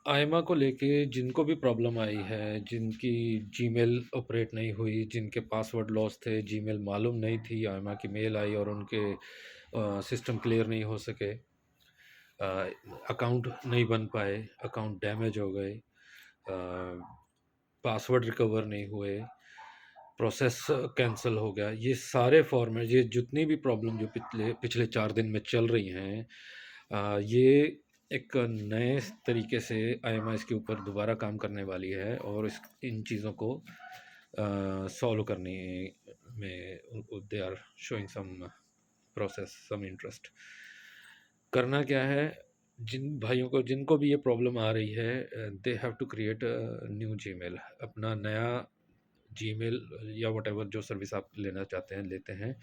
आइमा को लेके जिनको भी प्रॉब्लम आई है, जिनकी जीमेल ऑपरेट नहीं हुई, जिनके पासवर्ड लॉस थे, जीमेल मालूम नहीं थी, आइमा की मेल आई और उनके सिस्टम क्लियर नहीं हो सके, अकाउंट नहीं बन पाए, अकाउंट डैमेज हो गए, पासवर्ड रिकवर नहीं हुए, प्रोसेस कैंसिल हो गया, ये सारे फॉर्मेट, ये जितनी भी प्रॉब्लम जो पिछले पिछले 4 दिन में चल रही हैं, ये एक नए तरीके से आईएमआईएस के ऊपर दोबारा काम करने वाली है और इन चीज़ों को सॉल्व करने में they are showing some process some interest. करना क्या है, जिन भाइयों को जिनको भी ये प्रॉब्लम आ रही है, they have to create new Gmail, अपना नया जीमेल या व्हाटएवर जो सर्विस आप लेना चाहते हैं लेते हैं,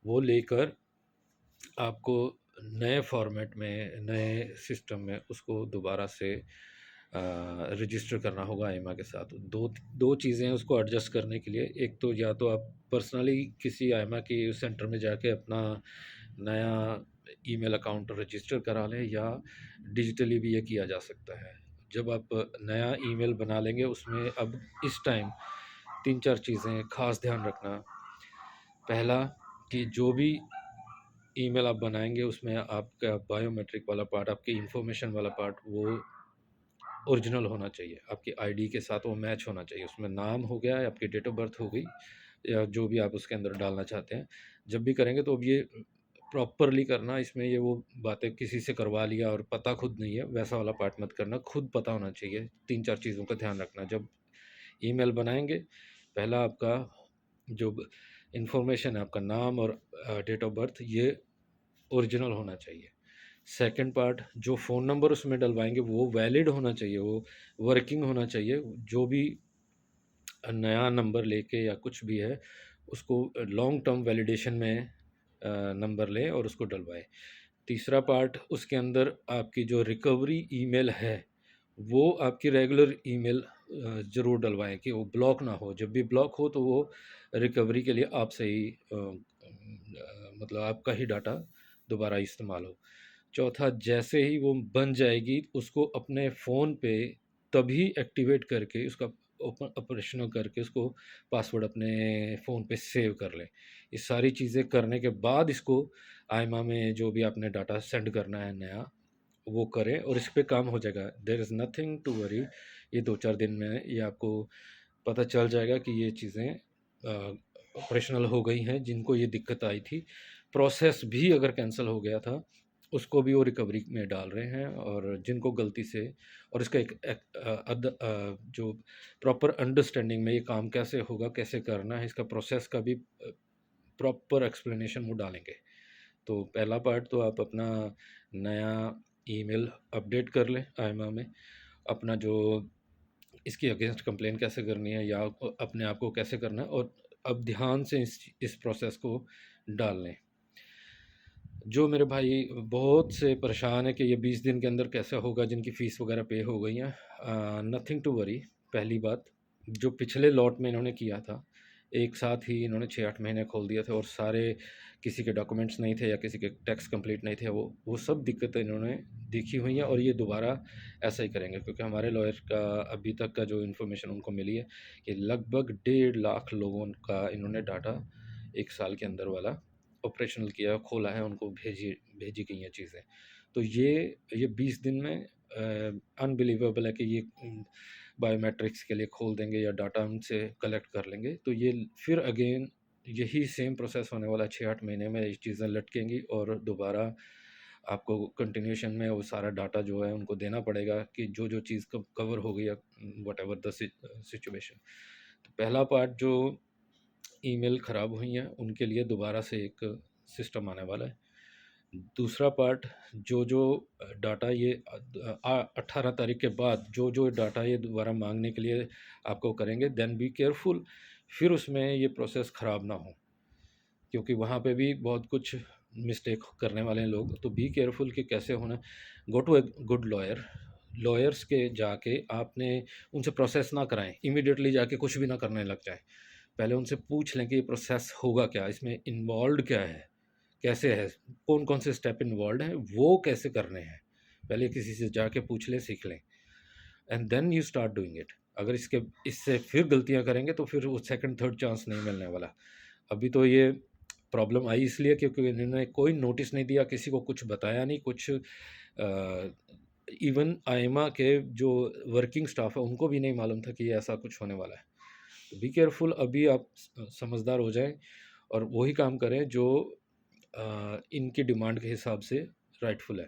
वो लेकर आपको नए फॉर्मेट में, नए सिस्टम में उसको दोबारा से रजिस्टर करना होगा आइमा के साथ। दो दो चीज़ें हैं उसको एडजस्ट करने के लिए। एक तो या तो आप पर्सनली किसी आइमा के सेंटर में जाके अपना नया ईमेल अकाउंट रजिस्टर करा लें, या डिजिटली भी ये किया जा सकता है। जब आप नया ईमेल बना लेंगे, उसमें अब इस टाइम 3-4 चीज़ें ख़ास ध्यान रखना। पहला, कि जो भी ईमेल आप बनाएँगे उसमें आपका बायोमेट्रिक वाला पार्ट, आपकी इन्फॉर्मेशन वाला पार्ट, वो ओरिजिनल होना चाहिए। आपकी आईडी के साथ वो मैच होना चाहिए। उसमें नाम हो गया, आपकी डेट ऑफ बर्थ हो गई, या जो भी आप उसके अंदर डालना चाहते हैं। जब भी करेंगे तो अब ये प्रॉपरली करना, इसमें ये वो बातें किसी से करवा लिया और पता खुद नहीं है, वैसा वाला पार्ट मत करना, खुद पता होना चाहिए। 3-4 चीज़ों का ध्यान रखना जब ईमेल बनाएँगे। पहला, आपका जो इन्फॉर्मेशन है, आपका नाम और डेट ऑफ बर्थ, ये ओरिजिनल होना चाहिए। सेकंड पार्ट, जो फ़ोन नंबर उसमें डलवाएँगे वो वैलिड होना चाहिए, वो वर्किंग होना चाहिए। जो भी नया नंबर लेके या कुछ भी है, उसको लॉन्ग टर्म वैलिडेशन में नंबर लें और उसको डलवाएँ। तीसरा पार्ट, उसके अंदर आपकी जो रिकवरी ईमेल है, वो आपकी रेगुलर ईमेल ज़रूर डलवाएँ कि वो ब्लॉक ना हो। जब भी ब्लॉक हो तो वो रिकवरी के लिए आपसे ही मतलब आपका ही डाटा दोबारा इस्तेमाल हो। चौथा, जैसे ही वो बन जाएगी, उसको अपने फ़ोन पे तभी एक्टिवेट करके, उसका ओपन ऑपरेशनल करके, उसको पासवर्ड अपने फ़ोन पे सेव कर लें। ये सारी चीज़ें करने के बाद इसको आइमा में जो भी आपने डाटा सेंड करना है नया, वो करें और इस पे काम हो जाएगा। There is nothing to worry. ये 2-4 दिन में ये आपको पता चल जाएगा कि ये चीज़ें ऑपरेशनल हो गई हैं, जिनको ये दिक्कत आई थी। प्रोसेस भी अगर कैंसल हो गया था, उसको भी वो रिकवरी में डाल रहे हैं, और जिनको गलती से, और इसका जो प्रॉपर अंडरस्टैंडिंग में ये काम कैसे होगा, कैसे करना है, इसका प्रोसेस का भी प्रॉपर एक्सप्लेनेशन वो डालेंगे। तो पहला पार्ट तो आप अपना नया ईमेल अपडेट कर लें आइमा में, अपना जो इसके अगेंस्ट कंप्लेन कैसे करनी है, या अपने आप को कैसे करना है, और अब ध्यान से इस प्रोसेस को डाल लें। जो मेरे भाई बहुत से परेशान है कि ये 20 दिन के अंदर कैसे होगा, जिनकी फ़ीस वगैरह पे हो गई हैं, नथिंग टू वरी। पहली बात, जो पिछले लॉट में इन्होंने किया था, एक साथ ही इन्होंने 6-8 महीने खोल दिए थे, और सारे किसी के डॉक्यूमेंट्स नहीं थे या किसी के टैक्स कंप्लीट नहीं थे, वो सब दिक्कतें इन्होंने देखी हुई हैं, और ये दोबारा ऐसा ही करेंगे। क्योंकि हमारे लॉयर का अभी तक का जो इन्फॉर्मेशन उनको मिली है कि लगभग 1.5 लाख लोगों का इन्होंने डाटा 1 साल के अंदर वाला ऑपरेशनल किया, खोला है, उनको भेजी भेजी गई हैं चीज़ें। तो ये 20 दिन में अनबिलीवेबल है कि ये बायोमेट्रिक्स के लिए खोल देंगे या डाटा उनसे कलेक्ट कर लेंगे। तो ये फिर अगेन यही सेम प्रोसेस होने वाला है, 6-8 महीने में ये चीज़ें लटकेंगी, और दोबारा आपको कंटिन्यूएशन में वो सारा डाटा जो है उनको देना पड़ेगा कि जो चीज़ कवर हो गई, या व्हाटएवर द सिचुएशन। तो पहला पार्ट, जो ईमेल ख़राब हुई हैं उनके लिए दोबारा से एक सिस्टम आने वाला है। दूसरा पार्ट, जो डाटा ये 18 तारीख के बाद जो डाटा ये दोबारा मांगने के लिए आपको करेंगे, देन बी केयरफुल, फिर उसमें ये प्रोसेस ख़राब ना हो, क्योंकि वहाँ पे भी बहुत कुछ मिस्टेक करने वाले हैं लोग। तो बी केयरफुल कि कैसे होना। Go to a good lawyer. Lawyers के जाके आपने उनसे प्रोसेस ना कराएं, इमीडिएटली जाके कुछ भी ना करने लग जाए। पहले उनसे पूछ लें कि ये प्रोसेस होगा क्या, इसमें इन्वॉल्व क्या है, कैसे है, कौन कौन से स्टेप इन्वॉल्व हैं, वो कैसे करने हैं। पहले किसी से जाके पूछ लें, सीख लें। And then you start doing it. अगर इससे फिर गलतियाँ करेंगे तो फिर वो सेकंड थर्ड चांस नहीं मिलने वाला। अभी तो ये प्रॉब्लम आई इसलिए क्योंकि इन्होंने कोई नोटिस नहीं दिया, किसी को कुछ बताया नहीं, कुछ इवन आइमा के जो वर्किंग स्टाफ है उनको भी नहीं मालूम था कि ये ऐसा कुछ होने वाला है। तो बी केयरफुल, अभी आप समझदार हो जाएं और वही काम करें जो इनकी डिमांड के हिसाब से राइटफुल है।